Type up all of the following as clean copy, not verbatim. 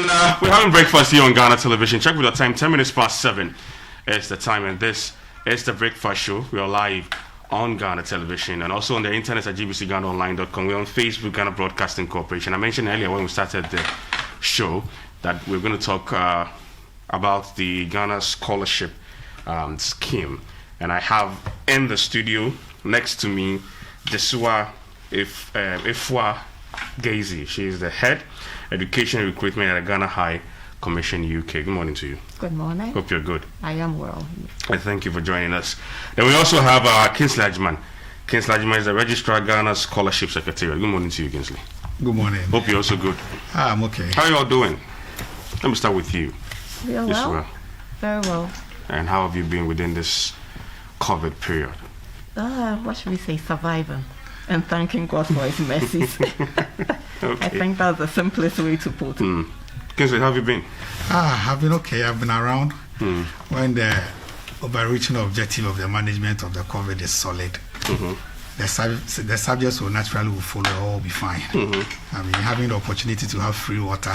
And we're having breakfast here on Ghana Television. Check with the time, 10 minutes past 7 is the time, and this is the breakfast show. We are live on Ghana Television and also on the internet at gbcghanaonline.com. We're on Facebook, Ghana Broadcasting Corporation. I mentioned earlier when we started the show that we're going to talk about the Ghana Scholarship scheme. And I have in the studio next to me Jesua Ifwa Gazy. She is the head education recruitment at the Ghana High Commission UK. Good morning to you. Good morning. Hope you're good. I am well. And thank you for joining us. Then we also have Kingsley Agyemang. Kingsley Agyemang is the Registrar Ghana Scholarship Secretariat. Good morning to you, Kingsley. Good morning. Hope you're also good. I'm okay. How are you all doing? Let me start with you. We are well. Very well. And how have you been within this COVID period? What should we say? Surviving. And thanking God for his mercies. Okay. I think that's the simplest way to put it. Kingsley, how have you been? I've been okay. I've been around when the overreaching objective of the management of the COVID is solid. The subjects will naturally follow, all will be fine. I mean, having the opportunity to have free water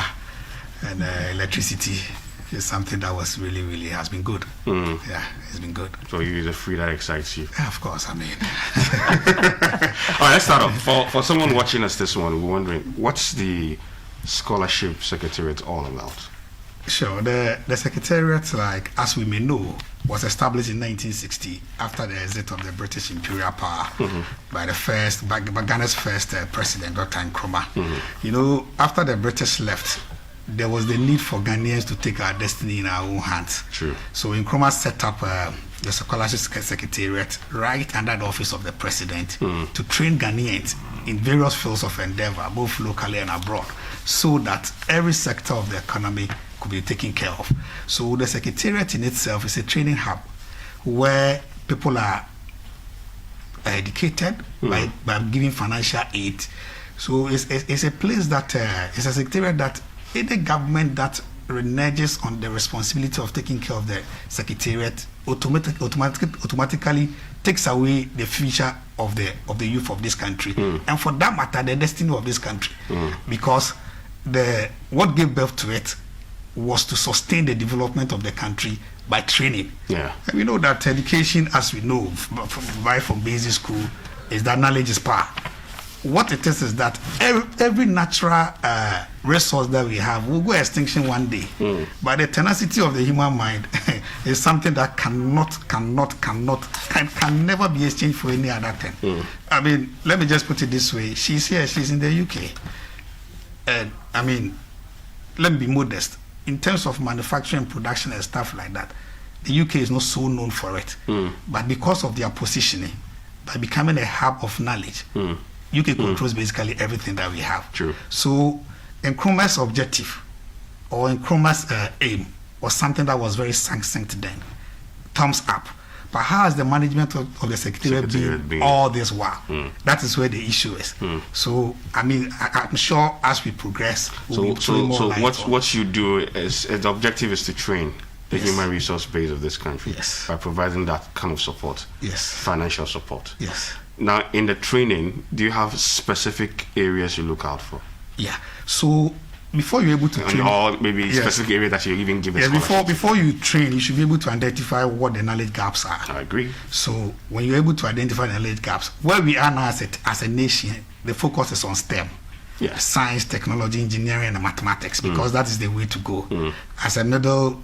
and electricity is something that was really has been good. Yeah, it's been good. So you the free that excites you? Yeah, of course, I mean. All right, let's start off. For someone watching us this one, we're wondering, what's the Scholarship Secretariat all about? Sure. The Secretariat, like as we may know, was established in 1960 after the exit of the British imperial power by Ghana's first president, Dr. Nkrumah. You know, after the British left, there was the need for Ghanaians to take our destiny in our own hands. True. So Nkrumah set up the Scholarship Secretariat right under the office of the president to train Ghanaians in various fields of endeavor, both locally and abroad, so that every sector of the economy could be taken care of. So the Secretariat in itself is a training hub where people are educated by giving financial aid. So it's a place that it's a secretariat that any government that reneges on the responsibility of taking care of the Secretariat automatically takes away the future of the youth of this country, and for that matter, the destiny of this country, because what gave birth to it was to sustain the development of the country by training. Yeah, and we know that education, as we know, from basic school, is that knowledge is power. What it is that every natural resource that we have will go extinction one day. But the tenacity of the human mind is something that can never be exchanged for any other thing. I mean, let me just put it this way. She's here, she's in the UK. And I mean, let me be modest. In terms of manufacturing, production and stuff like that, the UK is not so known for it. But because of their positioning, by becoming a hub of knowledge, UK controls basically everything that we have. True. So Nkrumah's objective or Nkrumah's aim was something that was very succinct then. Thumbs up. But how has the management of the Secretariat been all this while? That is where the issue is. So, I mean, I'm sure as we progress, we'll be more light on. What you do is the objective is to train the human resource base of this country by providing that kind of support, financial support. Yes. Now, in the training, do you have specific areas you look out for? Yeah. So before you're able to train, or maybe specific area that you even give a before you train, you should be able to identify what the knowledge gaps are. I agree. So when you're able to identify the knowledge gaps, where we are now as a nation, the focus is on STEM. Yes. Science, technology, engineering, and mathematics, because that is the way to go. As a middle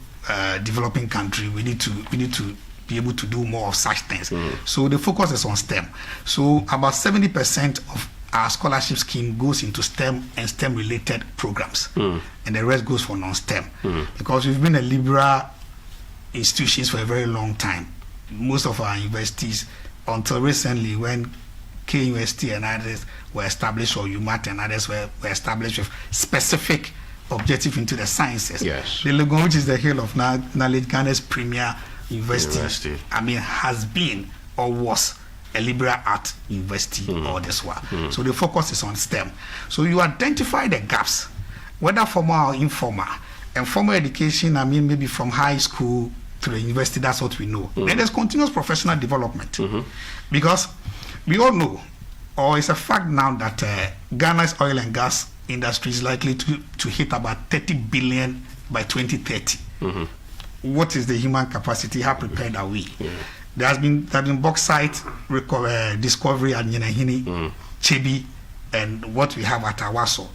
developing country, we need to be able to do more of such things. So the focus is on STEM. So about 70% of our scholarship scheme goes into STEM and STEM related programs, and the rest goes for non-STEM, because we've been a liberal institutions for a very long time. Most of our universities, until recently when KUST and others were established, or UMAT and others were established with specific objective into the sciences. Yes. The Legon, which is the hill of knowledge, Ghana's premier university, I mean, has been or was a liberal art university all this while. So the focus is on STEM. So you identify the gaps, whether formal or informal. And formal education, I mean, maybe from high school to the university, that's what we know. Then there's continuous professional development. Because we all know, or it's a fact now, that Ghana's oil and gas industry is likely to hit about 30 billion by 2030. What is the human capacity? How prepared are we? There has been bauxite discovery at Nyenahini, Chebi, and what we have at Awaso.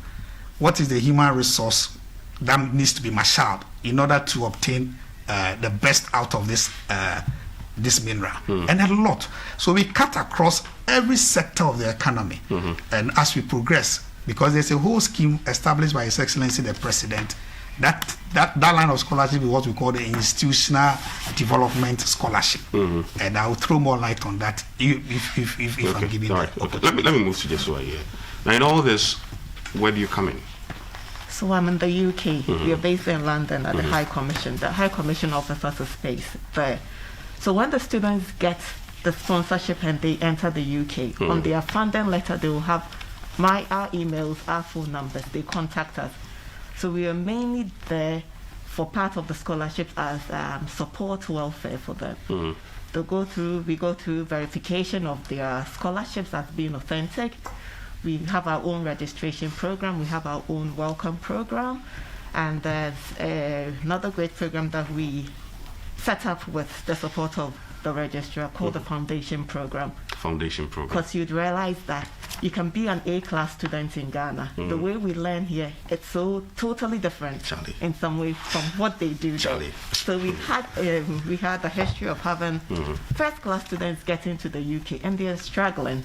What is the human resource that needs to be marshaled in order to obtain the best out of this mineral? And a lot. So we cut across every sector of the economy. And as we progress, because there's a whole scheme established by His Excellency the President, that line of scholarship is what we call the institutional development scholarship. And I will throw more light on that if I'm giving that. Okay. Let me move to Jesua here. Now, in all this, where do you come in? So I'm in the UK. We are based in London at the High Commission. The High Commission offers us a space there. So when the students get the sponsorship and they enter the UK, on their funding letter, they will have our emails, our phone numbers. They contact us. So we are mainly there for part of the scholarships as support welfare for them. We go through verification of their scholarships as being authentic. We have our own registration program. We have our own welcome program. And there's another great program that we set up with the support of the registrar called the Foundation Program. Because you'd realize that you can be an A-class student in Ghana. The way we learn here, it's so totally different in some way from what they do there. So we had a history of having first-class students getting to the UK, and they're struggling.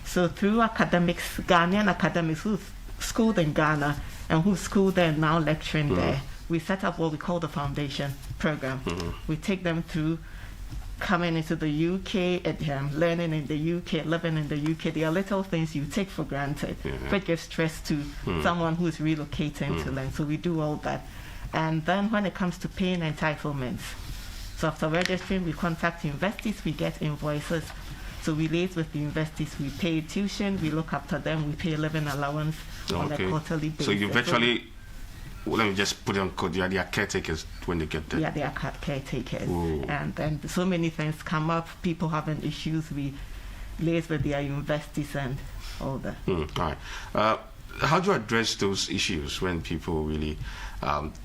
So through academics, Ghanaian academics who schooled in Ghana and who schooled there and now lecturing there, we set up what we call the Foundation Program. We take them through coming into the UK, learning in the UK, living in the UK. There are little things you take for granted, which gives stress to someone who's relocating to learn. So we do all that. And then when it comes to paying entitlements, so after registering, we contact universities, we get invoices. So we liaise with the universities, we pay tuition, we look after them, we pay living allowance on a quarterly basis. So you virtually, let me just put it on code, they are caretakers when they get there. Yeah, they are caretakers. And then so many things come up, people having issues, we liaise with their universities and all that. All right. How do you address those issues when people really,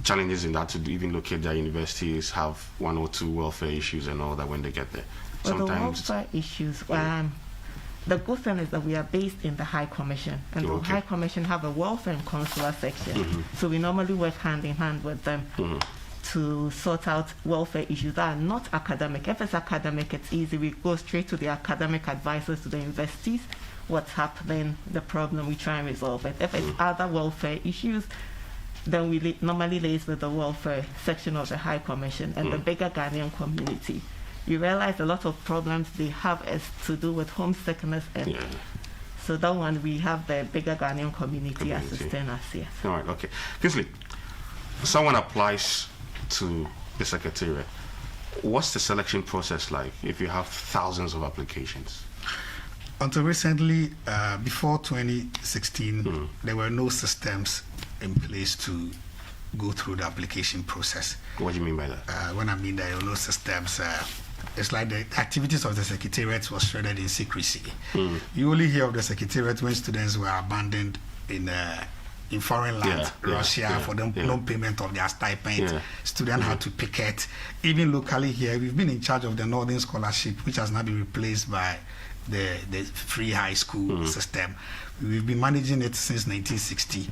challenges in that to even locate their universities, have one or two welfare issues and all that when they get there? Well, the welfare issues, the good thing is that we are based in the High Commission, and the High Commission have a welfare and consular section. So we normally work hand in hand with them to sort out welfare issues that are not academic. If it's academic, it's easy. We go straight to the academic advisors to the universities. What's happening, the problem, we try and resolve it. If it's other welfare issues, then we normally liaise with the welfare section of the High Commission and the bigger Ghanaian community. You realize a lot of problems they have is to do with homesickness, and so that one we have the bigger Ghanaian community assisting us. Yes. All right. Okay. Kingsley, someone applies to the Secretariat. What's the selection process like if you have thousands of applications? Until recently, before 2016, there were no systems in place to go through the application process. What do you mean by that? When I mean there were no systems, it's like the activities of the Secretariat was shrouded in secrecy. You only hear of the Secretariat when students were abandoned in foreign land, Russia, for the non-payment of their stipend. Students had to picket. Even locally here, we've been in charge of the Northern Scholarship, which has now been replaced by the free high school system. We've been managing it since 1960,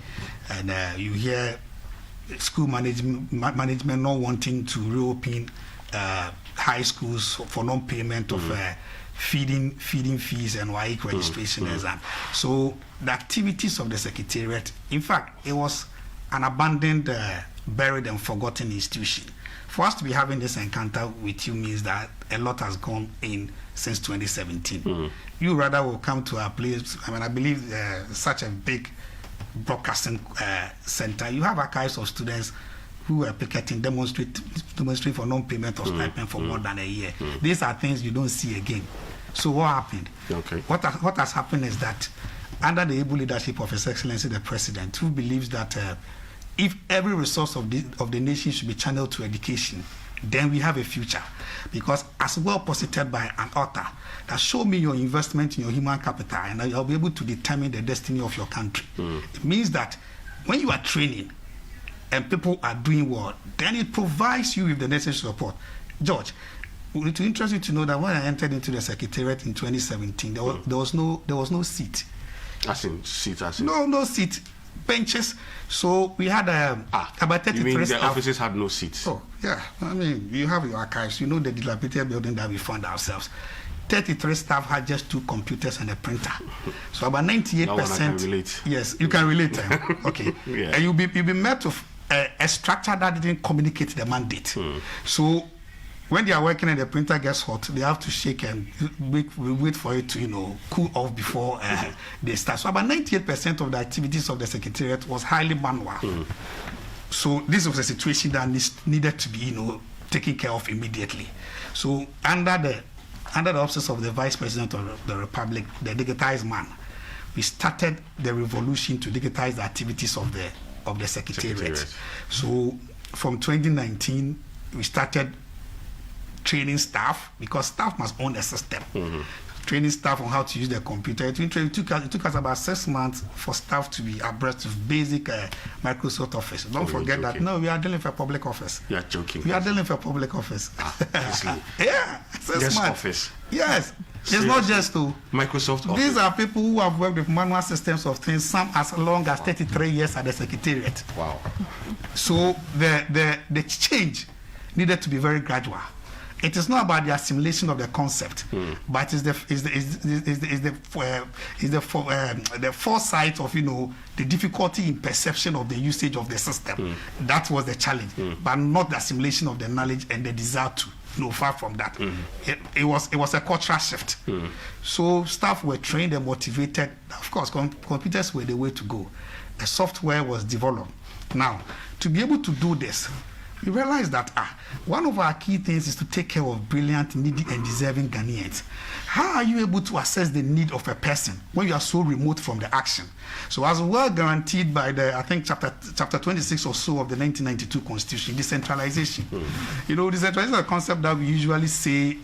and you hear school management not wanting to reopen high schools for non-payment of feeding fees and WAEC registration exam. So the activities of the Secretariat, in fact, it was an abandoned, buried and forgotten institution. For us to be having this encounter with you means that a lot has gone in since 2017. You rather will come to our place. I mean, I believe such a big broadcasting center, you have archives of students who are picketing, demonstrate for non-payment of stipend for more than a year. These are things you don't see again. So what happened? What has happened is that under the able leadership of His Excellency the President, who believes that if every resource of the nation should be channeled to education, then we have a future. Because as well posited by an author, that show me your investment in your human capital, and I'll be able to determine the destiny of your country. It means that when you are training and people are doing well, then it provides you with the necessary support. George, it will interest you to know that when I entered into the Secretariat in 2017, there was no seat. As in seat, as in? No seat. Benches. So we had about 33 you mean staff. the offices had no seats? Oh, yeah. I mean, you have your archives. You know the dilapidated building that we found ourselves. 33 staff had just 2 computers and a printer. So about 98%. That one I can relate. Yes, you can relate. Okay. Yeah. And you'll be met with a structure that didn't communicate the mandate. So when they are working and the printer gets hot, they have to shake and wait for it to, cool off before they start. So about 98% of the activities of the Secretariat was highly manual. So this was a situation that needed to be, taken care of immediately. So under the office of the Vice President of the Republic, the digitized man, we started the revolution to digitize the activities of the Secretariat. So from 2019, we started training staff, because staff must own the system. Training staff on how to use the computer. It took us about 6 months for staff to be abreast of basic Microsoft Office. Don't forget that. No, we are dealing with a public office. You are joking. We are dealing with a public office. Yeah, 6 Just months. office. Yes. It's not just to Microsoft Office. These are people who have worked with manual systems of things, some as long as 33 years at the Secretariat. Wow. So the change needed to be very gradual. It is not about the assimilation of the concept, but the foresight of the difficulty in perception of the usage of the system. That was the challenge, but not the assimilation of the knowledge and the desire to. No, far from that. It was a cultural shift. So staff were trained and motivated. Of course, computers were the way to go. The software was developed. Now, to be able to do this, we realized that one of our key things is to take care of brilliant, needy, and deserving Ghanaians. How are you able to assess the need of a person when you are so remote from the action? So as well guaranteed by the, I think, chapter 26 or so of the 1992 Constitution, decentralization. Decentralization is a concept that we usually say,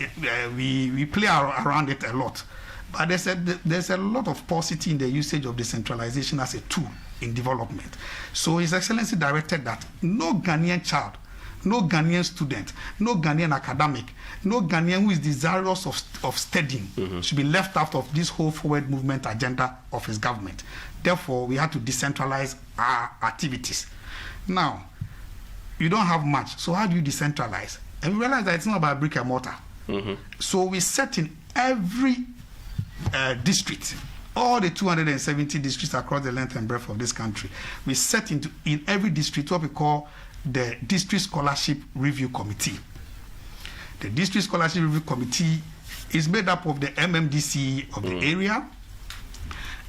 we play around it a lot. But there's a lot of paucity in the usage of decentralization as a tool in development. So His Excellency directed that no Ghanaian child, no Ghanaian student, no Ghanaian academic, no Ghanaian who is desirous of studying should be left out of this whole forward movement agenda of his government. Therefore, we had to decentralize our activities. Now, you don't have much, so how do you decentralize? And we realize that it's not about brick and mortar. So we set in every district, all the 270 districts across the length and breadth of this country, we set in every district what we call the District Scholarship Review Committee. The District Scholarship Review Committee is made up of the MMDC of the area,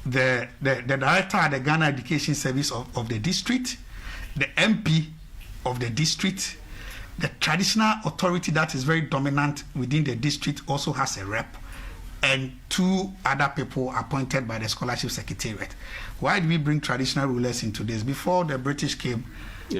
the director at the Ghana Education Service of the district, the MP of the district, the traditional authority that is very dominant within the district also has a rep, and 2 other people appointed by the Scholarship Secretariat. Why do we bring traditional rulers into this? Before the British came,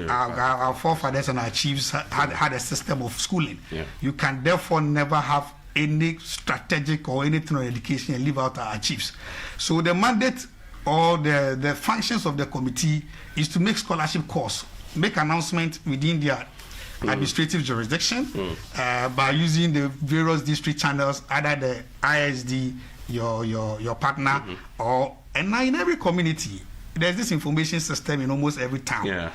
our forefathers and our chiefs had a system of schooling. You can therefore never have any strategic or anything on education and leave out our chiefs. So the mandate or the functions of the committee is to make scholarship calls, make announcements within their administrative jurisdiction by using the various district channels, either the ISD, your partner, and now in every community there's this information system in almost every town.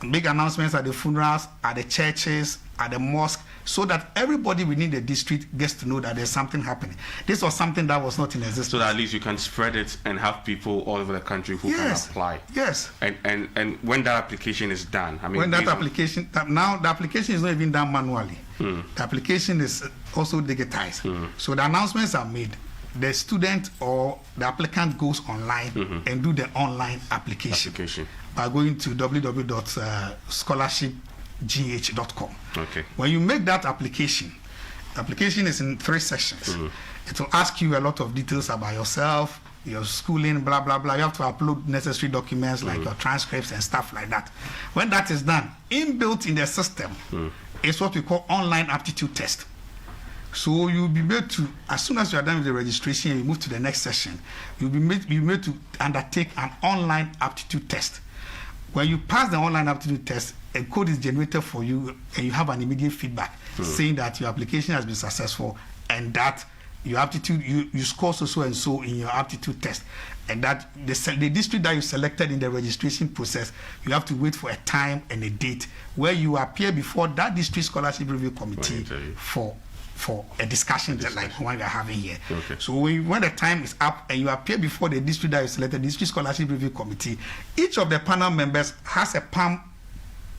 Big announcements at the funerals, at the churches, at the mosque, so that everybody within the district gets to know that there's something happening. This was something that was not in existence. So that at least you can spread it and have people all over the country who can apply. Yes. And when that application is done, when that application, now the application is not even done manually. The application is also digitized. So the announcements are made. The student or the applicant goes online and do the online application. By going to www.scholarshipgh.com. When you make that application, the application is in 3 sections. It will ask you a lot of details about yourself, your schooling, blah, blah, blah. You have to upload necessary documents like your transcripts and stuff like that. When that is done, inbuilt in the system is what we call online aptitude test. So you'll be made to, as soon as you are done with the registration, you move to the next session. You'll be made to undertake an online aptitude test. When you pass the online aptitude test, a code is generated for you, and you have an immediate feedback saying that your application has been successful and that your aptitude, you score so and so in your aptitude test, and that the district that you selected in the registration process, you have to wait for a time and a date where you appear before that district scholarship review committee for a discussion like one we are having here. Okay. So when the time is up and you appear before the district that you selected, district scholarship review committee, each of the panel members has a palm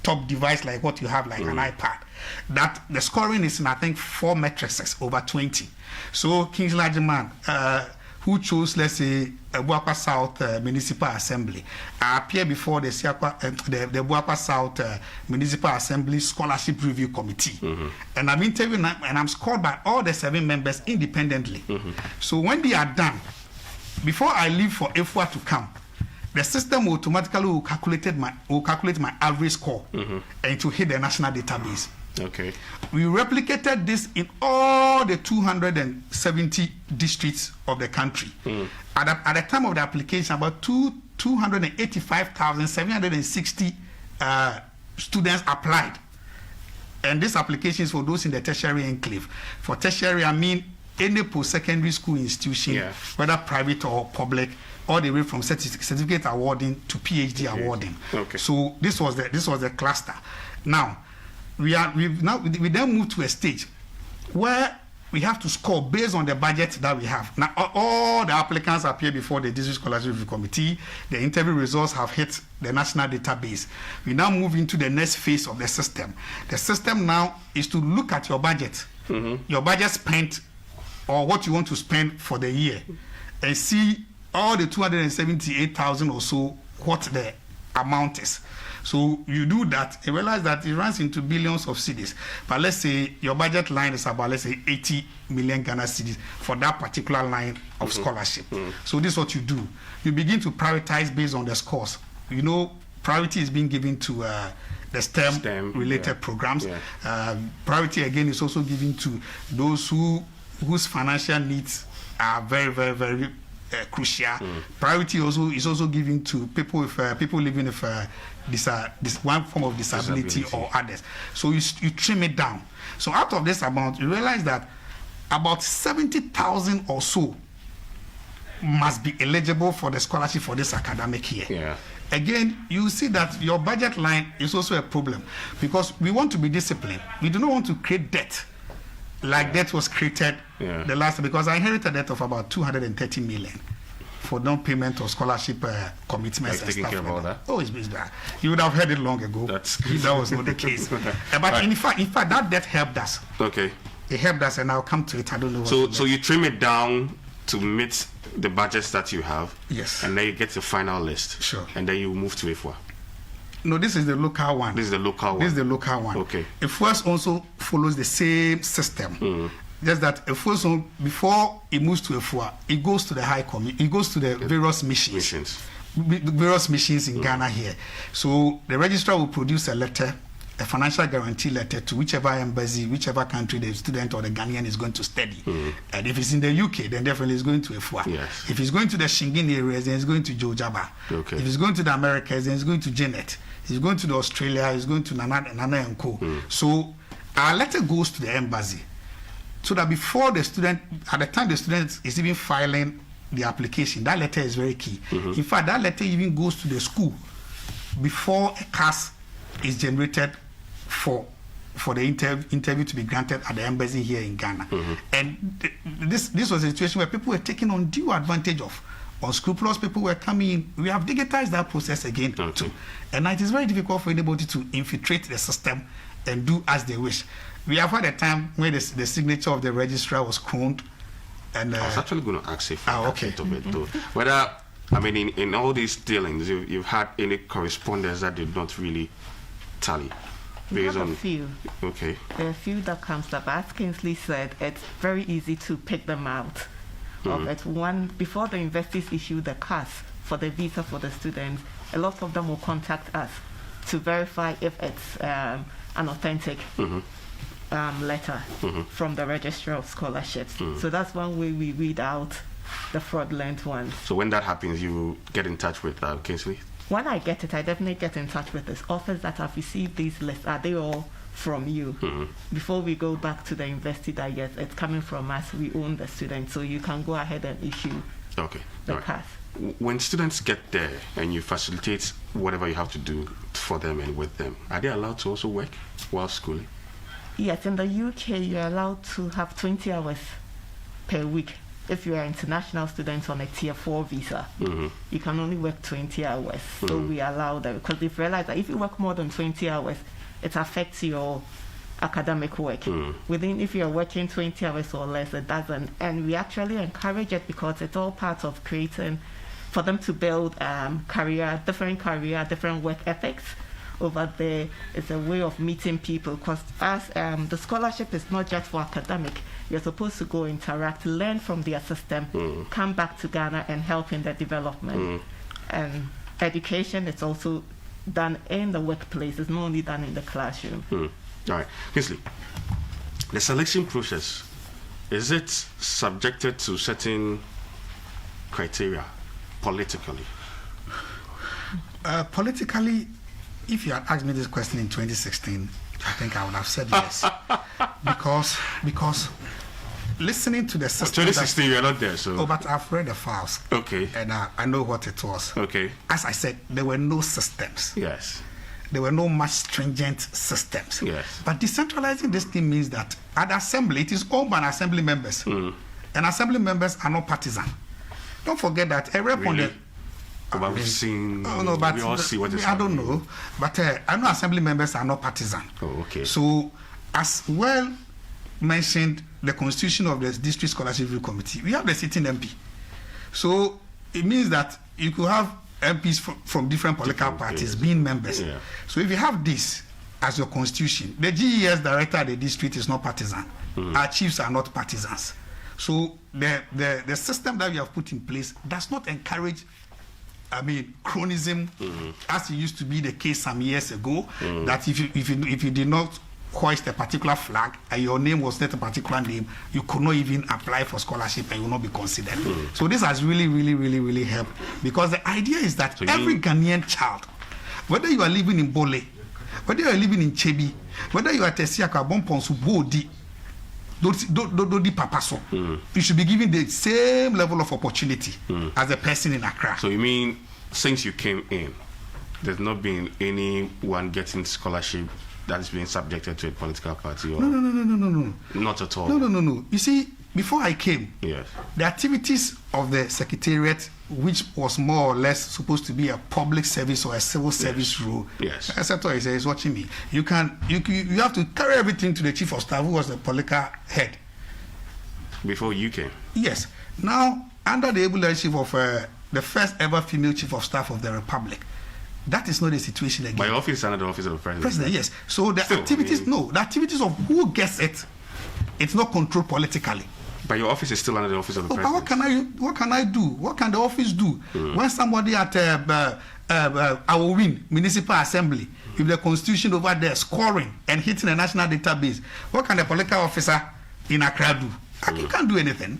top device like what you have, like an iPad. That the scoring is in, I think, 4 matrices over 20. So Kingsley Agyemang, who chose, let's say, Buakwa South Municipal Assembly, appear before the Buakwa South Municipal Assembly Scholarship Review Committee. And I'm interviewed and I'm scored by all the 7 members independently. So when they are done, before I leave for EFWA to come, the system automatically will calculate my average score and to hit the national database. Okay. We replicated this in all the 270 districts of the country. At the time of the application, about 285,760 students applied. And this application is for those in the tertiary enclave. For tertiary, I mean any post-secondary school institution, whether private or public, all the way from certificate awarding to PhD awarding. Okay. So this was the cluster. Now, we then move to a stage where we have to score based on the budget that we have. Now, all the applicants appear before the District Scholarship Review Committee. The interview results have hit the national database. We now move into the next phase of the system. The system now is to look at your budget, your budget spent, or what you want to spend for the year, and see all the 278,000 or so, what the amount is. So you do that and realize that it runs into billions of cedis. But let's say your budget line is about, let's say, 80 million Ghana cedis for that particular line of scholarship. So this is what you do. You begin to prioritize based on the scores. You know, priority is being given to the STEM-related programs. Priority, again, is also given to those whose financial needs are very, very, very crucial. Priority is also given to people living with this one form of disability or others. So you trim it down. So out of this amount, you realize that about 70,000 or so must be eligible for the scholarship for this academic year. Again, you see that your budget line is also a problem because we want to be disciplined. We do not want to create debt like that was created the last, because I inherited debt of about 230 million for non-payment of scholarship commitments and stuff like that. Oh, it's bad. You would have heard it long ago. That was not the case. But in fact, that debt helped us. Okay. It helped us, and I'll come to it. I don't know. So you trim it down to meet the budgets that you have. Yes. And then you get the final list. Sure. And then you move to EFWA. No, this is the local one. This is the local one. Okay. EFWA also follows the same system. Just that EFWA, before it moves to EFWA, it goes to the high committee. It goes to the various missions. Various missions in Ghana here. So the registrar will produce a letter, a financial guarantee letter, to whichever embassy, whichever country the student or the Ghanaian is going to study. And if it's in the UK, then definitely it's going to EFWA. Yes. If it's going to the Shingen areas, then it's going to Jojaba. Okay. If it's going to the Americas, then it's going to Janet. If it's going to the Australia, it's going to Nana and Co. So our letter goes to the embassy, so that before the student, at the time the student is even filing the application, that letter is very key. In fact, that letter even goes to the school before a CAS is generated for the interview to be granted at the embassy here in Ghana. And this was a situation where people were taking undue advantage of. Unscrupulous people were coming in. We have digitized that process again too. And it is very difficult for anybody to infiltrate the system and do as they wish. We have had a time where the signature of the registrar was cloned. And I was actually going to ask you for okay. a bit too. Whether, I mean, in all these dealings, you've had any correspondence that did not really tally? Based on a few. Okay. There are a few that comes up. As Kingsley said, it's very easy to pick them out. Before the universities issue the CAS for the visa for the students, a lot of them will contact us to verify if it's an authentic letter from the Registrar of Scholarships. So that's one way we weed out the fraudulent ones. So when that happens, you get in touch with Kingsley? When I get it, I definitely get in touch with this office that have received these lists. Are they all from you? Before we go back to the university that yes, it's coming from us, we own the student, so you can go ahead and issue the pass. When students get there and you facilitate whatever you have to do for them and with them, are they allowed to also work while schooling? Yes, in the UK, you're allowed to have 20 hours per week. If you're an international student on a Tier 4 visa, you can only work 20 hours. So we allow that, because we've realized that if you work more than 20 hours, it affects your academic work. If you're working 20 hours or less, it doesn't. And we actually encourage it because it's all part of creating, for them to build different work ethics over there. It's a way of meeting people, because the scholarship is not just for academic. You're supposed to go interact, learn from their system, come back to Ghana and help in the development. And education is also done in the workplace. It's not only done in the classroom. All right. Kingsley, the selection process, is it subjected to certain criteria politically? Politically, if you had asked me this question in 2016, I think I would have said yes. because listening to the system... 2016, you are not there, so... Oh, but I've read the files. Okay. And I know what it was. Okay. As I said, there were no systems. Yes. There were no much stringent systems. Yes. But decentralizing this thing means that at assembly, it is owned by assembly members. And assembly members are not partisan. Don't forget that a rep on the... But we've seen... Oh, no, but we all see what is I don't happening. know. But I know assembly members are not partisan. Oh, okay. So, as well mentioned, the constitution of the District Scholarship Review Committee, we have the sitting MP. So, it means that you could have MPs from different political parties being members. Yeah. So, if you have this as your constitution, the GES director at the district is not partisan. Our chiefs are not partisans. So, the system that we have put in place does not encourage chronism, as it used to be the case some years ago, that if you did not hoist a particular flag and your name was not a particular name, you could not even apply for scholarship and you will not be considered. So this has really helped, because the idea is that every Ghanaian child, whether you are living in Bole, whether you are living in Chebi, whether you are Tesiaka, Bomponsu, Bodi, Dodi Papaso, you should be given the same level of opportunity as a person in Accra. So you mean, since you came in, there's not been anyone getting scholarship that is being subjected to a political party? Or No. Not at all? No. You see, before I came, yes, the activities of the Secretariat, which was more or less supposed to be a public service or a civil service role, etc., is watching me. You have to carry everything to the Chief of Staff, who was the political head. Before you came? Yes. Now, under the able leadership of the first ever female Chief of Staff of the Republic, that is not the situation again. My office is under the office of the President. Yes. So the activities of who gets it, it's not controlled politically. But your office is still under the office of the President. But what can I do? What can the office do? When somebody at our Municipal Assembly, if the constitution over there scoring and hitting a national database, what can the political officer in Accra do? You can't do anything.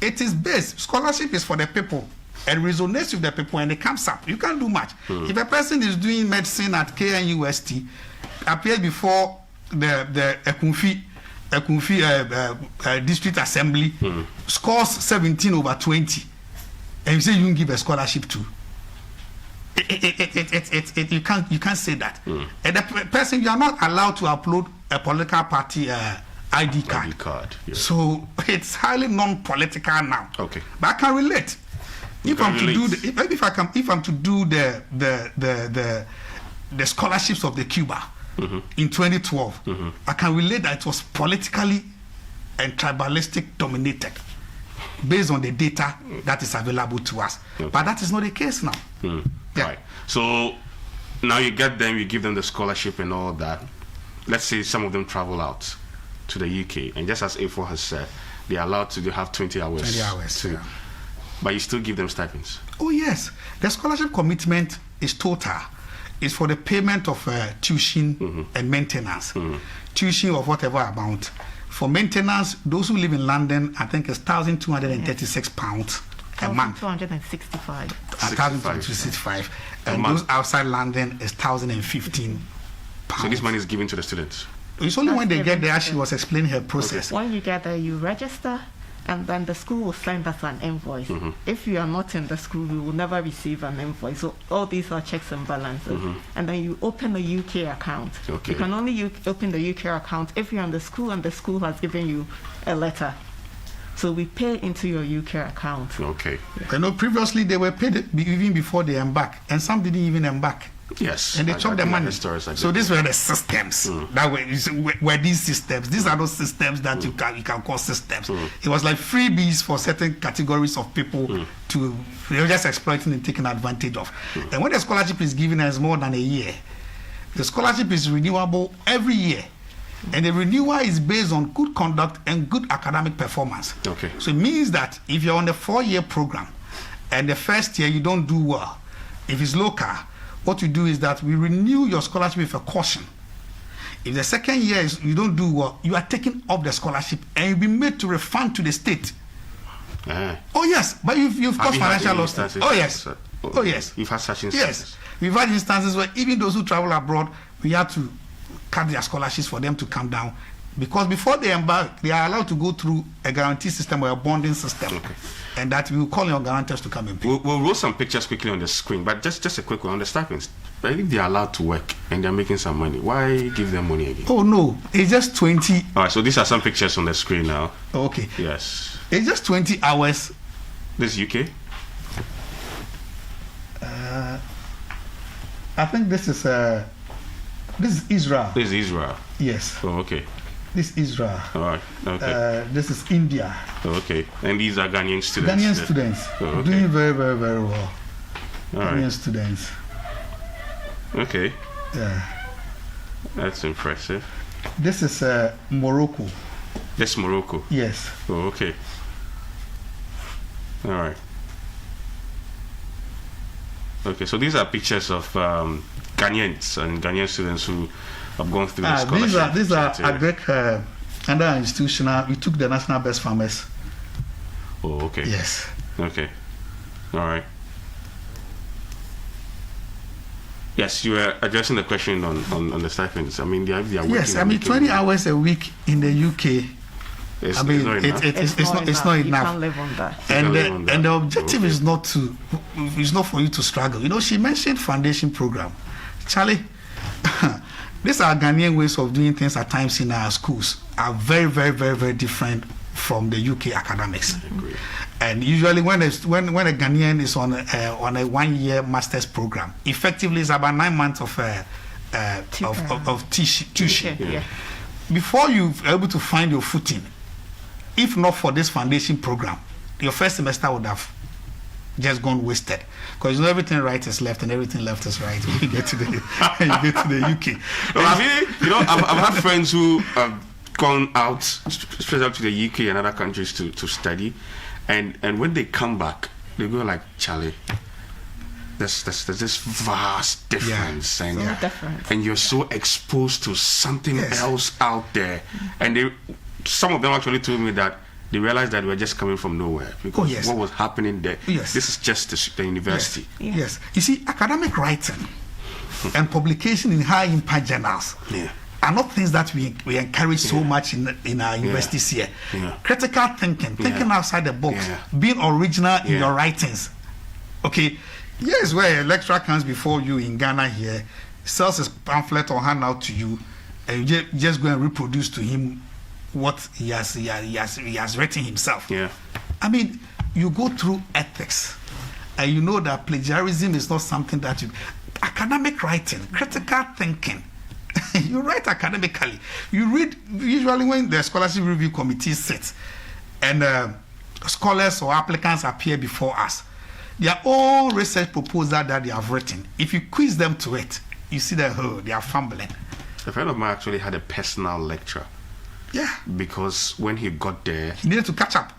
It is based. Scholarship is for the people. It resonates with the people and it comes up. You can't do much. If a person is doing medicine at KNUST, appears before the Ekunfi District Assembly, scores 17/20, and you say you can give a scholarship to. You can't say that. And the person, you are not allowed to upload a political party ID card. Yes. So it's highly non-political now. Okay. But I can relate. If I'm to do the scholarships of the Cuba in 2012, I can relate that it was politically and tribalistic dominated based on the data that is available to us. But that is not the case now. Right. So now you get them, you give them the scholarship and all that. Let's say some of them travel out to the UK, and just as A4 has said, they are allowed to have 20 hours. 20 hours, yeah. But you still give them stipends? Oh, yes. The scholarship commitment is total. is for the payment of tuition and maintenance. Tuition of whatever amount. For maintenance, those who live in London, I think it's £1,236 a month. 1,265. 1,265. And those outside London is £1,015. So this money is given to the students? It's only when they get there, she was explaining her process. When you get there, you register, and then the school will send us an invoice. If you are not in the school, you will never receive an invoice. So all these are checks and balances. And then you open a UK account. You can only open the UK account if you're in the school and the school has given you a letter. So we pay into your UK account. Okay. You know, previously they were paid even before they embark, and some didn't even embark. Yes. And they took the money. So these were the systems. That were these systems. These are those systems that you can call systems. It was like freebies for certain categories of people to they were just exploiting and taking advantage of. And when the scholarship is given as more than a year, the scholarship is renewable every year. And the renewal is based on good conduct and good academic performance. Okay. So it means that if you're on a 4-year program and the first year you don't do well, if it's local, what you do is that we renew your scholarship with a caution. If the second year you don't do well, you are taken off the scholarship and you'll be made to refund to the state. Oh yes, but you've caused financial losses. Oh yes. Oh yes. You've had such instances. Yes. We've had instances where even those who travel abroad, we had to cut their scholarships for them to come down, because before they embark, they are allowed to go through a guarantee system or a bonding system. Okay. And that we will call your guarantors to come and pay. We'll roll some pictures quickly on the screen, but just a quick one on the stipends. But if they are allowed to work and they're making some money, why give them money again? Oh no, it's just 20. All right, so these are some pictures on the screen now. Okay. Yes. It's just 20 hours. This is UK? I think this is Israel. This is Israel. Yes. Oh, okay. This is Israel. All right. Okay. This is India. Oh, okay. And these are Ghanaian students. Ghanaian students. Oh, okay. Doing very, very, very well. All Ghanaian right. students. Okay. Yeah. That's impressive. This is Morocco. That's Morocco. Yes. Oh, okay. All right. Okay, so these are pictures of Ghanaians and Ghanaian students who have gone through the scholarship. These are Agrek under institutional. We took the national best farmers. Oh, okay. Yes. Okay. All right. Yes, you were addressing the question on the stipends. I mean, they are working. Yes, I mean 20 hours a week in the UK. It's I mean, not enough. it's not enough. You can't live on that. And the objective is not for you to struggle. You know, she mentioned foundation program. Charlie, these are Ghanaian ways of doing things at times in our schools are very, very, very, very different from the UK academics. I agree. And usually when a Ghanaian is on a 1-year master's program, effectively it's about 9 months of tuition. Yeah. Before you're able to find your footing, if not for this foundation program, your first semester would have just gone wasted, because you know everything right is left and everything left is right when you get to the UK. Well, I mean, you know, I've had friends who have gone out straight out to the UK and other countries to study, and when they come back, they go like, Charlie, there's this vast difference, and you're so exposed to something else out there, and some of them actually told me that they realized that we were just coming from nowhere, because what was happening there, this is just the university. Yes. You see, academic writing and publication in high impact journals are not things that we encourage so much in our universities here. Critical thinking outside the box, being original in your writings. Okay, here's where a lecturer comes before you in Ghana here, sells his pamphlet or handout to you, and you just go and reproduce to him what he has written himself. I mean, you go through ethics, and you know that plagiarism is not something that academic writing, critical thinking. You write academically. You read, usually when the scholarship review committee sits and scholars or applicants appear before us, their own research proposal that they have written, if you quiz them to it, you see that they are fumbling. A friend of mine actually had a personal lecture. Yeah. Because when he got there, he needed to catch up.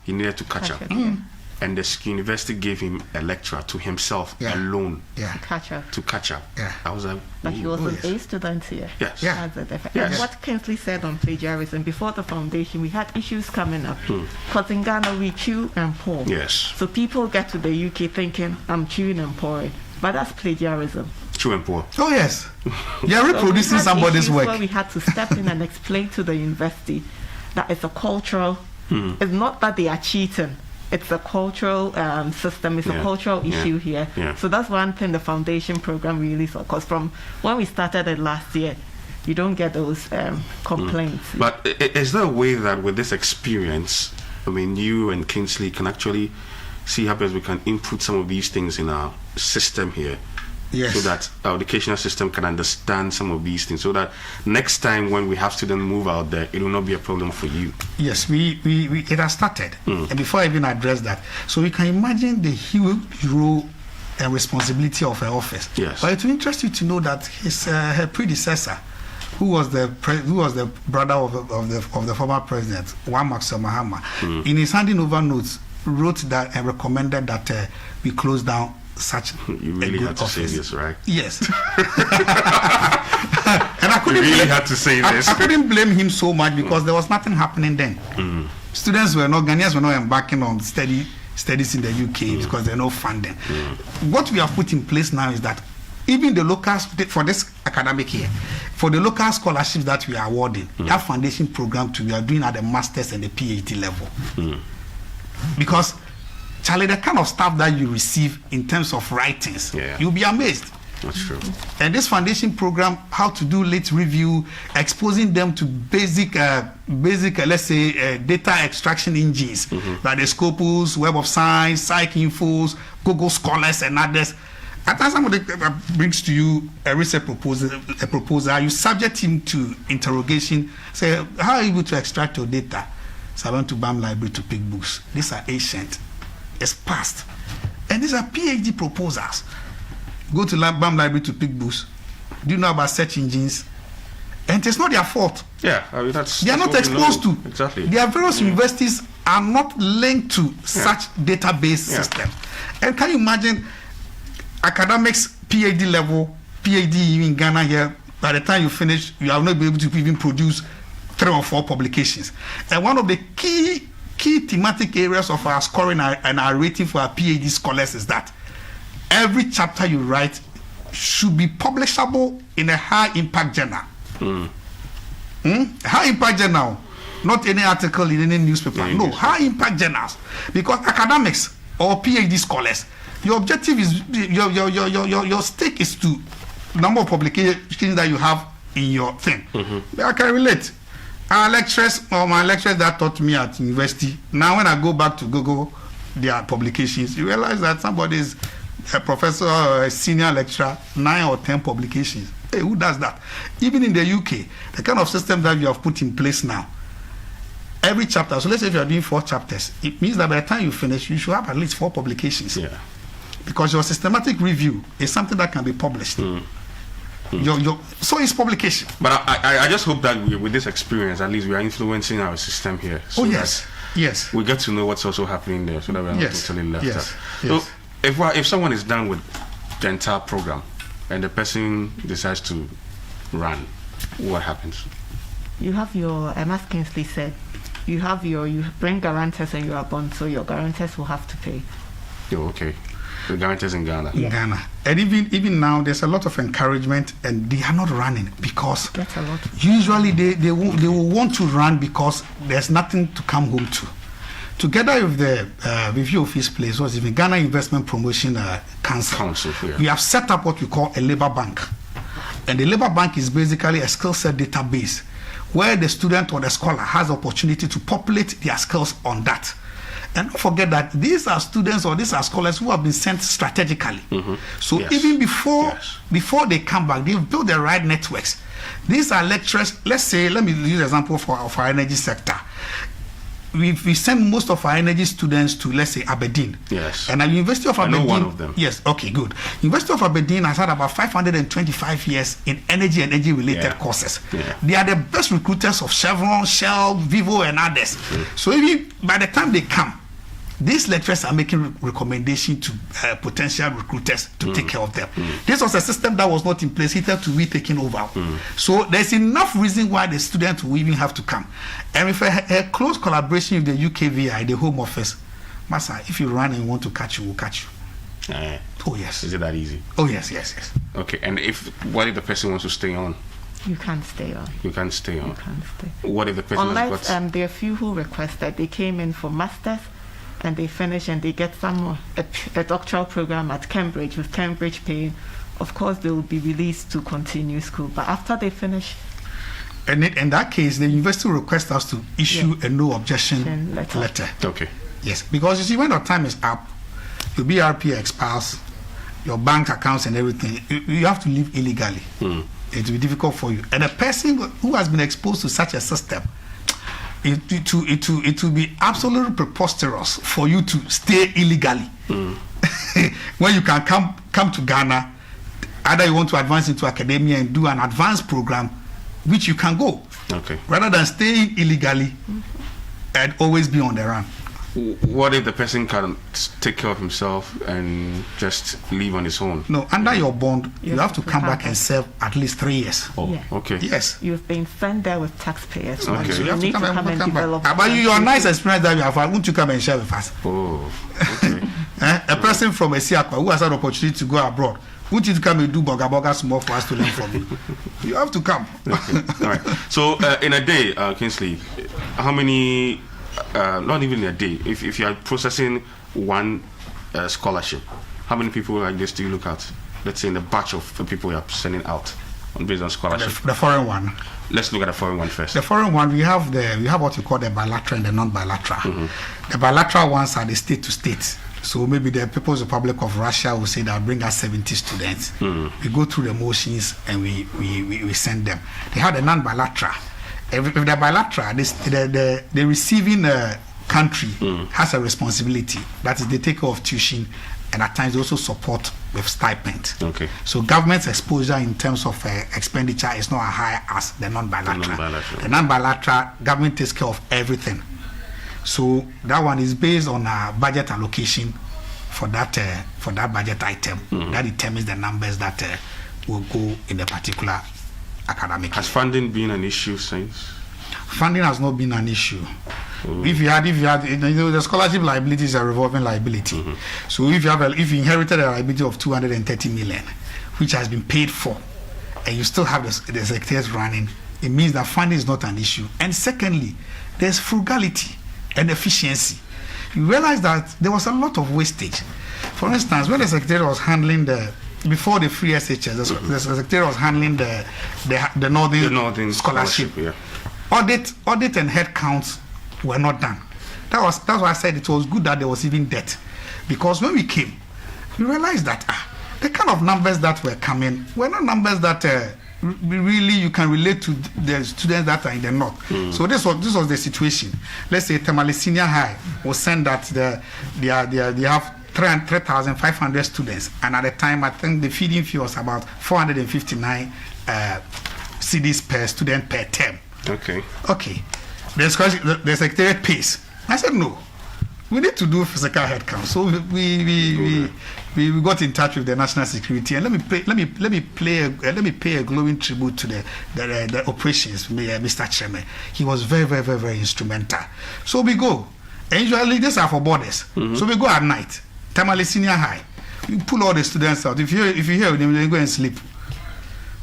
and the university gave him a lecturer to himself alone to catch up. Yeah. I was like, but he was an A student here. Yes. Yeah. And what Kingsley said on plagiarism, before the foundation, we had issues coming up. Because in Ghana, we chew and pour. Yes. So people get to the UK thinking, I'm chewing and pouring. But that's plagiarism. Chew and pour. Oh, yes. You're reproducing somebody's work. Where we had to step in and explain to the university that it's a cultural, it's not that they are cheating. It's a cultural system. It's a cultural issue here. Yeah. So that's one thing the foundation program really saw. Because from when we started it last year, you don't get those complaints. But is there a way that with this experience, I mean, you and Kingsley can actually see how best we can input some of these things in our system here? Yes. So that our educational system can understand some of these things, so that next time when we have students move out there, it will not be a problem for you. Yes, it has started. And before I even address that, so we can imagine the huge role and responsibility of her office. Yes. But it will interest you to know that her predecessor, who was the brother of the former president, Agyemang Mahama, in his handing over notes, wrote that and recommended that we close down such you really a good had to office. say this, right? Yes. And I couldn't had to say this. I couldn't blame him so much because there was nothing happening then. Ghanaians were not embarking on studies in the UK because there are no funding. What we have put in place now is that even the locals, for this academic year, for the local scholarships that we are awarding, that foundation program we are doing at the master's and the PhD level. Because Charlie, the kind of stuff that you receive in terms of writings, you'll be amazed. That's true. And this foundation program, how to do lit review, exposing them to basic, let's say, data extraction engines, like the Scopus, Web of Science, PsycInfos, Google Scholars, and others. At times, somebody brings to you a research proposal, you subject him to interrogation, say, how are you able to extract your data? So I went to BAM Library to pick books. These are ancient. It's past. And these are PhD proposals. Go to BAM Library to pick books. Do you know about search engines? And it's not their fault. Yeah, I mean, they are not exposed to. Exactly. Their various universities are not linked to such database system. And can you imagine academics, PhD level, PhD in Ghana here, by the time you finish, you are not be able to even produce 3 or 4 publications. And one of the key thematic areas of our scoring and our rating for our PhD scholars is that every chapter you write should be publishable in a high impact journal. High impact journal, not any article in any newspaper. No, high impact journals. Because academics or PhD scholars, your objective is your stake is to number of publications that you have in your thing. I can relate. Our lecturers or my lecturers that taught me at university, now when I go back to Google their publications, you realize that somebody is a professor or a senior lecturer, 9 or 10 publications. Hey, who does that? Even in the UK, the kind of system that you have put in place now, every chapter, so let's say if you are doing 4 chapters, it means that by the time you finish, you should have at least 4 publications. Yeah. Because your systematic review is something that can be published. So it's publication. But I just hope that with this experience, at least we are influencing our system here. So yes. We get to know what's also happening there, so that we're not totally left out. Yes. So if someone is done with the entire program and the person decides to run, what happens? You have your, as Kingsley said, you bring guarantors and you are bond, so your guarantors will have to pay. Oh, okay. The guarantors in Ghana. In Ghana. And even now, there's a lot of encouragement, and they are not running because usually they will want to run because there's nothing to come home to. Together with the review of his place was even Ghana Investment Promotion Council. We have set up what we call a labor bank. And the labor bank is basically a skill set database where the student or the scholar has the opportunity to populate their skills on that. And don't forget that these are students or these are scholars who have been sent strategically. So even before they come back, they've built the right networks. These are lecturers. Let me use an example for our energy sector. We send most of our energy students to, let's say, Aberdeen. Yes. And at the University of Aberdeen, I know one of them. Yes. Okay. Good. University of Aberdeen has had about 525 years in energy and energy-related courses. They are the best recruiters of Chevron, Shell, Vivo, and others. So even by the time they come, these lecturers are making recommendation to potential recruiters to take care of them. This was a system that was not in place hitherto to be taken over. So there's enough reason why the students will even have to come. And with a close collaboration with the UKVI, the Home Office, Master, if you run and want to catch you, we'll catch you. Oh yes. Is it that easy? Oh yes. Okay, and what if the person wants to stay on? You can't stay on. You can't stay on. You can't stay. What if the person Unless has got... there are few who requested, they came in for masters and they finish and they get a doctoral program at Cambridge with Cambridge paying. Of course, they will be released to continue school. But after they finish... And in that case, the university will request us to issue a no objection letter. Okay. Yes, because you see, when your time is up, your BRP expires, your bank accounts and everything, you have to live illegally. It will be difficult for you. And a person who has been exposed to such a system, it will be absolutely preposterous for you to stay illegally. When you can come to Ghana, either you want to advance into academia and do an advanced program, which you can go. Okay. Rather than staying illegally and always be on the run. What if the person can take care of himself and just live on his own? No, under your bond, you have to come back and serve at least 3 years. Oh, Yeah. okay. Yes. You've been sent there with taxpayers. Okay. So So you you have to need to come and develop. But your nice experience that you have, won't you come and share with us? Oh, okay. A person from Esiakwa who has an opportunity to go abroad, won't you come and do boga small for us to learn from you? You have to come. Okay. All right. So in a day, Kingsley, how many... not even a day. If you are processing one scholarship, how many people like this do you look at? Let's say in the batch of people you are sending out based on scholarship. The foreign one. Let's look at the foreign one first. The foreign one, we have what we call the bilateral and the non-bilateral. The bilateral ones are the state to state. So maybe the People's Republic of Russia will say that bring us 70 students. We go through the motions and we send them. They have the non-bilateral. If the bilateral, the receiving country has a responsibility. That is, they take care of tuition, and at times they also support with stipend. Okay. So government's exposure in terms of expenditure is not as high as the non-bilateral. The non-bilateral, government takes care of everything. So that one is based on a budget allocation for that budget item. That determines the numbers that will go in the particular academic. Has funding been an issue since? Funding has not been an issue. If you had, the scholarship liability is a revolving liability. So if you inherited a liability of 230 million, which has been paid for, and you still have the secretaries running, it means that funding is not an issue. And secondly, there's frugality and efficiency. You realize that there was a lot of wastage. For instance, when the secretary was handling before the free SHS, the secretary was handling the Northern Scholarship. Yeah. Audit and head counts were not done. That's why I said it was good that there was even debt, because when we came, we realized that the kind of numbers that were coming were not numbers that really you can relate to the students that are in the north. So this was the situation. Let's say Tamale Senior High will send that they have 3,500 students, and at the time I think the feeding fee was about 459 cedis per student per term. Okay. The secretariat pays. I said no, we need to do physical headcount. So we got in touch with the national security, and let me pay a glowing tribute to the operations, Mr. Chairman. He was very, very, very, very instrumental. So we go, and usually these are for borders. So we go at night. Tamale Senior High, you pull all the students out. If you hear them, you go and sleep.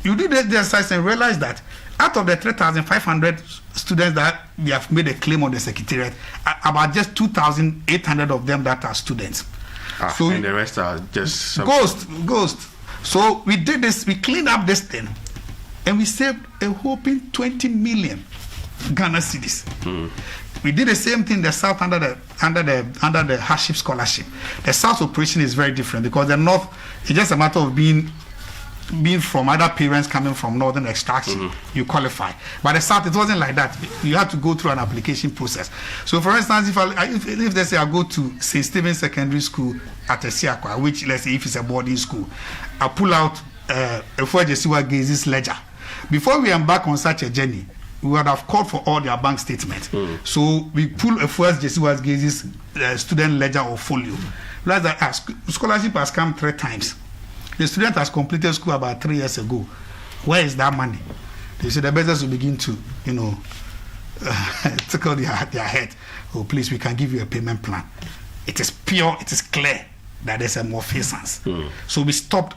You do the exercise and realize that out of the 3,500 students that they have made a claim on the secretariat, about just 2,800 of them that are students. So and the rest are just ghost. So we did this, we cleaned up this thing, and we saved a whopping 20 million Ghana cedis. We did the same thing in the south under the hardship scholarship. The south operation is very different, because the north, it's just a matter of being from other parents coming from northern extraction, you qualify. But the south, it wasn't like that. You had to go through an application process. So for instance, if let's say I go to St. Stephen's Secondary School at Esiakwa, which let's say if it's a boarding school, I pull out a Fuajesiwa Gaze's ledger. Before we embark on such a journey, we would have called for all their bank statements. So we pull a first JC Gaze's student ledger or folio. Realize that scholarship has come 3 times. The student has completed school about 3 years ago. Where is that money? They say the business will begin to, tickle their head. Oh, please, we can give you a payment plan. It is pure, it is clear that there's a malfeasance. So we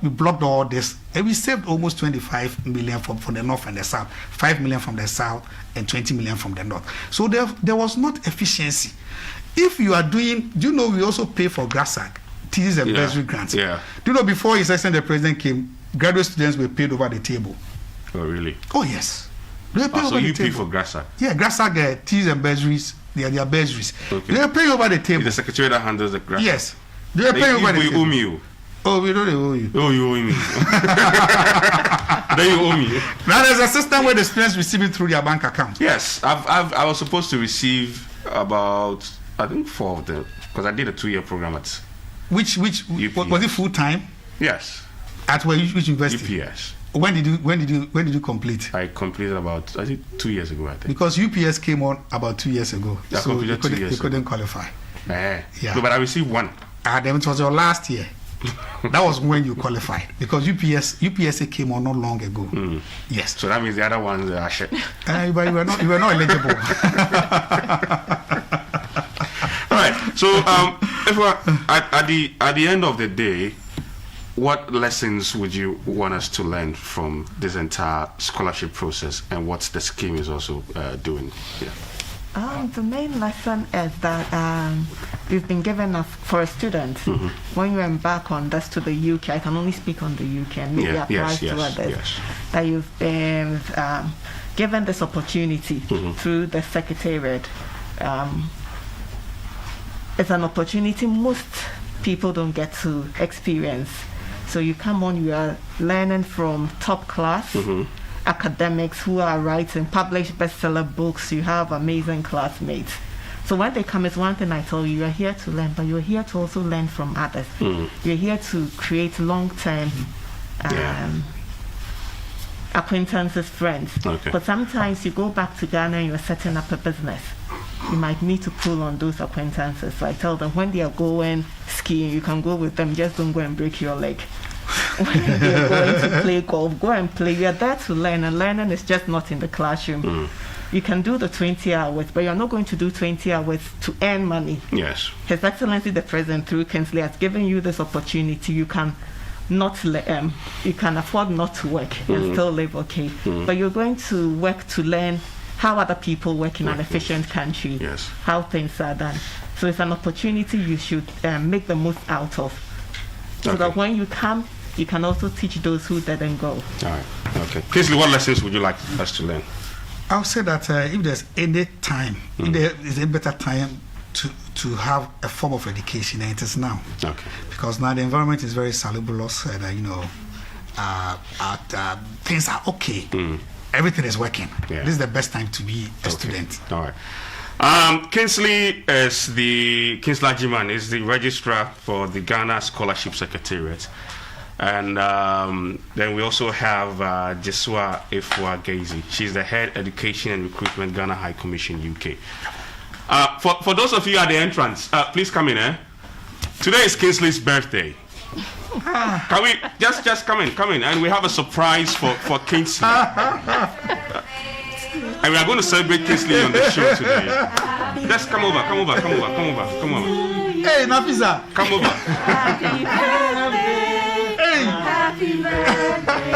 blocked all this, and we saved almost 25 million from the north and the south, 5 million from the south, and 20 million from the north. So there was not efficiency. If you are doing, we also pay for GRASAG, thesis and bursary grants. Yeah. Do you know before His Excellency the President came, graduate students were paid over the table. Oh, really? Oh, yes. They pay over so you the pay table. for GRASAG? Yeah, GRASAG, thesis and bursaries, they are their bursaries. Okay. They are paying over the table. The secretary that handles the GRASAG? Yes. They are paying over the table. We owe me. Oh, we don't owe you. Oh, you owe me. Then you owe me. Now there's a system where the students receive it through their bank account. Yes, I was supposed to receive about, I think 4 of them, because I did a 2-year program at Which was it full time? Yes. At which university? UPS. When did you complete? I completed about, I think 2 years ago, I think. Because UPS came on about 2 years ago. I completed 2 years you couldn't qualify. Yeah. Yeah. No, but I received 1. Then it was your last year. That was when you qualified, because UPSA came on not long ago. Yes. So that means the other ones are shit. But you were not eligible. All right. So if we're at the end of the day, what lessons would you want us to learn from this entire scholarship process, and what the scheme is also doing? Yeah. The main lesson is that we've been given for a student, when you embark on this to the UK, I can only speak on the UK and maybe apply to others, that you've been given this opportunity through the Secretariat. It's an opportunity most people don't get to experience. So you come on, you are learning from top class academics who are writing published bestseller books. You have amazing classmates. So when they come, it's one thing I tell you, you're here to learn, but you're here to also learn from others. You're here to create long-term acquaintances, friends. But sometimes you go back to Ghana and you're setting up a business. You might need to pull on those acquaintances. So I tell them, when they are going skiing, you can go with them, just don't go and break your leg. When you're going to play golf, go and play. You're there to learn, and learning is just not in the classroom. You can do the 20 hours, but you're not going to do 20 hours to earn money. Yes. His Excellency the President through Kingsley has given you this opportunity. You can you can afford not to work and still live okay. But you're going to work to learn how other people work in an efficient country, how things are done. So it's an opportunity you should make the most out of. So that when you come, you can also teach those who didn't go. All right. Okay. Kingsley, what lessons would you like us to learn? I'll say that if there's any time, if there is a better time to have a form of education, it is now. Okay. Because now the environment is very salubrious, and things are okay. Everything is working. This is the best time to be a student. All right. Kingsley Agyemang is the registrar for the Ghana Scholarship Secretariat. And then we also have Jesua Efua-Gazy. She's the head education and recruitment Ghana High Commission UK. For those of you at the entrance, please come in. Today is Kingsley's birthday. Can we just come in, and we have a surprise for Kingsley. And we are going to celebrate Kingsley on the show today. Just come over. Hey, Nafisa. Come over. Happy birthday. Hey. Happy birthday.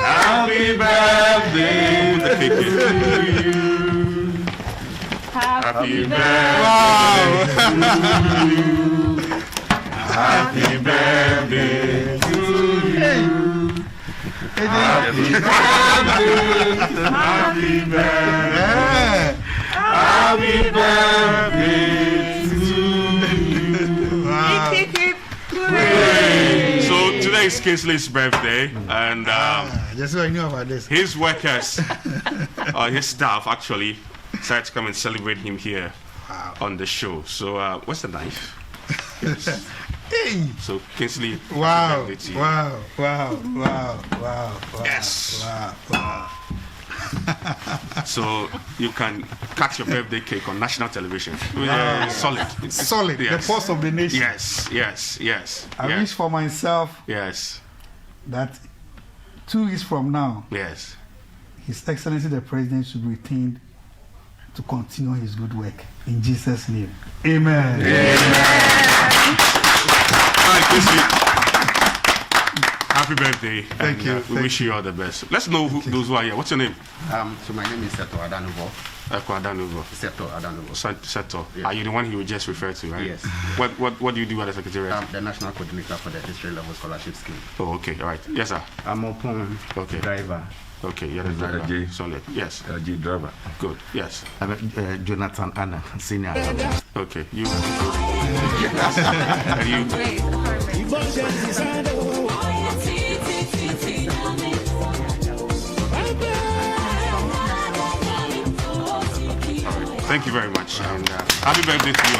Happy birthday. The cake is to you. Happy birthday. Happy birthday to you. Happy birthday. Happy birthday. Happy birthday to you. So today is Kingsley's birthday, and just so I knew about this. His workers, his staff actually decided to come and celebrate him here on the show. So what's the knife? Yes. Hey. So Kingsley, wow. Yes. Wow. So you can cut your birthday cake on national television. Solid. Solid. Yes. The pulse of the nation. Yes. I wish for myself Yes. that 2 weeks from now, Yes. His Excellency the President should be retained to continue his good work. In Jesus' name. Amen. All right, Kingsley. Happy birthday. Thank you. We wish you all the best. Let's know those who are here. What's your name? So my name is Seto Adanuvo. Seto Adanuvo. Seto. Yes. Are you the one he would just refer to, right? Yes. What do you do at the Secretariat? I'm the national coordinator for the district level scholarship scheme. Oh, okay. All right. Yes, sir. I'm open driver. Okay, you're the driver. J. Solid. Yes. G driver. Good. Yes. I'm Jonathan Anna, senior. Okay. You. And you. Thank you very much, and happy birthday to you.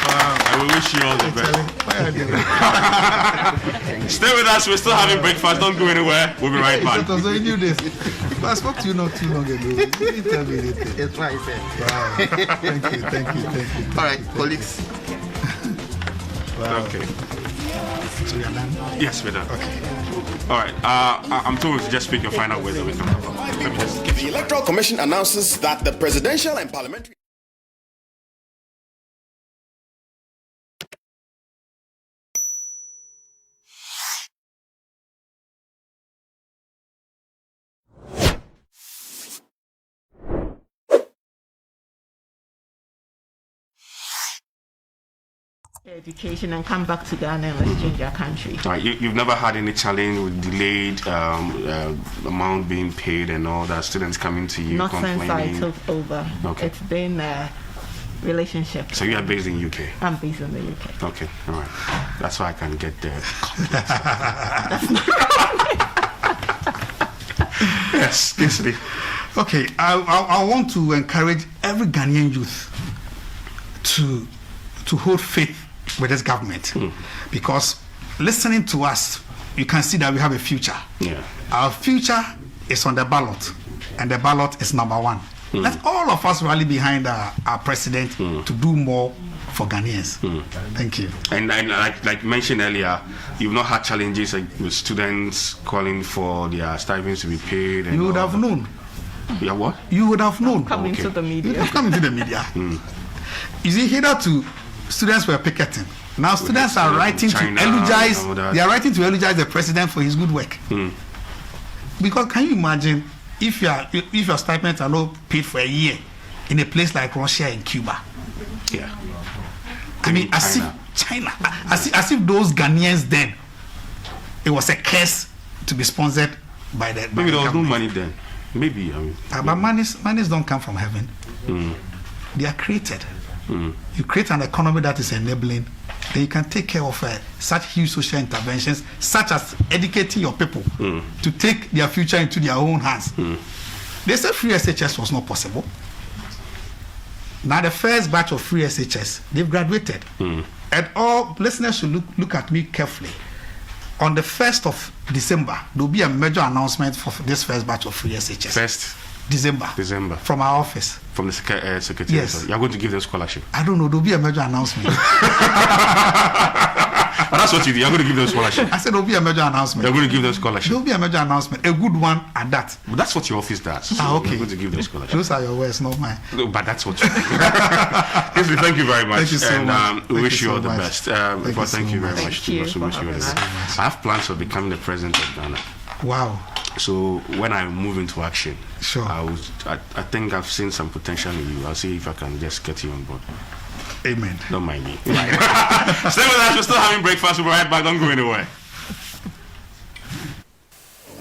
I will wish you all the best. Stay with us. We're still having breakfast. Don't go anywhere. We'll be right back. So you knew this. I spoke to you not too long ago. You didn't tell me anything. That's what I said. Wow. Thank you. All right, colleagues. Wow. Okay. So you're done? Yes, we're done. Okay. All right. I'm told to just speak your final words. Let me just get The Electoral Commission announces that the presidential and parliamentary education and come back to Ghana and let's change our country. All right, you've never had any challenge with delayed amount being paid and all that, students coming to you Not complaining? since I took over. Okay. It's been a relationship. So you are based in UK? I'm based in the UK. Okay, all right. That's why I can get there. Yes, Kingsley. Okay, I want to encourage every Ghanaian youth to hold faith with this government, because listening to us, you can see that we have a future. Yeah. Our future is on the ballot, and the ballot is number 1. Let all of us rally behind our president to do more for Ghanaians. Thank you. And like mentioned earlier, you've not had challenges with students calling for their stipends to be paid. And You would have known. Yeah, what? You would have known. Come into the You would media. have come into the media. You see, hitherto, students were picketing. Now students are writing China to eulogize. and all that. They are writing to eulogize the president for his good work. Because can you imagine if your stipends are not paid for a year in a place like Russia and Cuba? Yeah. I mean, as if those Ghanaians then, it was a curse to be sponsored by the. Maybe there was no government. money then. Maybe, I mean. But monies don't come from heaven. They are created. You create an economy that is enabling, then you can take care of such huge social interventions, such as educating your people to take their future into their own hands. They said free SHS was not possible. Now the first batch of free SHS, they've graduated. And all listeners should look at me carefully. On the 1st of December, there will be a major announcement for this first batch of free SHS. First December. From our office. From the secretariat. Yes. You're going to give them scholarship. I don't know, there will be a major announcement. And that's what you do. You're going to give them scholarship. I said there will be a major announcement. You're going to give them scholarship. There will be a major announcement, a good one at that. But that's what your office does. So Okay. You're going to give them scholarship. Those are your words, not mine. No, but that's what you do. Kingsley, thank you very much. Thank you so much. We Thank wish you you so all the much. best. Thank you so Thank you very much. much. Thank you Also for wish you all the having best. I have plans of becoming the president of Ghana. Wow. So when I move into action, Sure. I think I've seen some potential in you. I'll see if I can just get you on board. Amen. Don't mind me. Stay with us. We're still having breakfast. We'll be right back. Don't go anywhere.